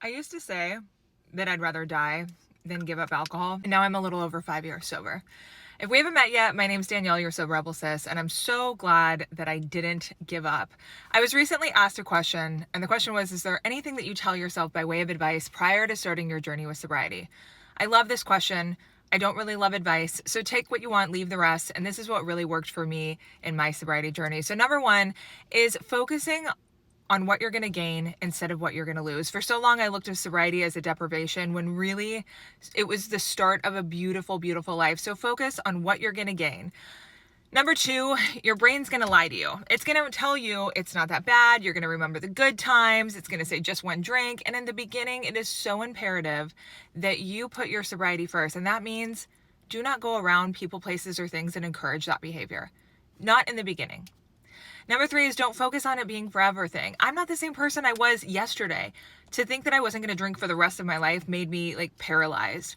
I used to say that I'd rather die than give up alcohol, and now I'm a little over 5 years sober. If we haven't met yet, my name's Danielle, your Sober Rebel Sis, and I'm so glad that I didn't give up. I was recently asked a question, and the question was, is there anything that you tell yourself by way of advice prior to starting your journey with sobriety? I love this question. I don't really love advice, so take what you want, leave the rest, and this is what really worked for me in my sobriety journey. So number one is focusing on what you're going to gain instead of what you're going to lose. For so long, I looked at sobriety as a deprivation when really it was the start of a beautiful, beautiful life. So focus on what you're going to gain. Number two, your brain's going to lie to you. It's going to tell you it's not that bad. You're going to remember the good times. It's going to say just one drink. And in the beginning, it is so imperative that you put your sobriety first. And that means do not go around people, places, or things that encourage that behavior. Not in the beginning. Number three is don't focus on it being forever thing. I'm not the same person I was yesterday. To think that I wasn't going to drink for the rest of my life made me like paralyzed.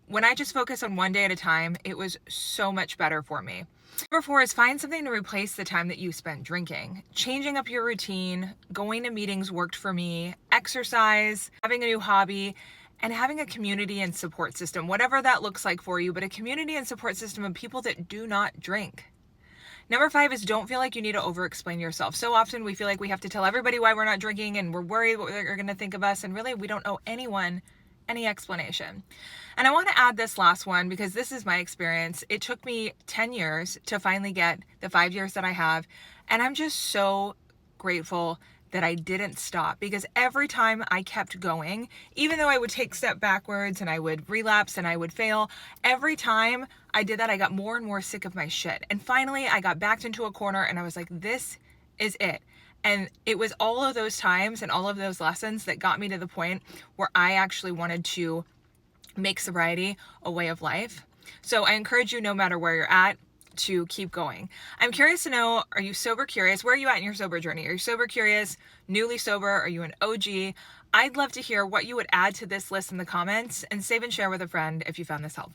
When I just focus on one day at a time, it was so much better for me. Number four is find something to replace the time that you spent drinking. Changing up your routine, going to meetings worked for me, exercise, having a new hobby, and having a community and support system, whatever that looks like for you, but a community and support system of people that do not drink. Number five is don't feel like you need to over-explain yourself. So often we feel like we have to tell everybody why we're not drinking and we're worried what they're going to think of us. And really, we don't owe anyone any explanation. And I want to add this last one because this is my experience. It took me 10 years to finally get the 5 years that I have. And I'm just so grateful that I didn't stop, because every time I kept going, even though I would take a step backwards and I would relapse and I would fail, every time I did that, I got more and more sick of my shit. And finally, I got backed into a corner and I was like, this is it. And it was all of those times and all of those lessons that got me to the point where I actually wanted to make sobriety a way of life. So I encourage you, no matter where you're at, to keep going. I'm curious to know, are you sober curious? Where are you at in your sober journey? Are you sober curious, newly sober? Are you an OG? I'd love to hear what you would add to this list in the comments, and save and share with a friend if you found this helpful.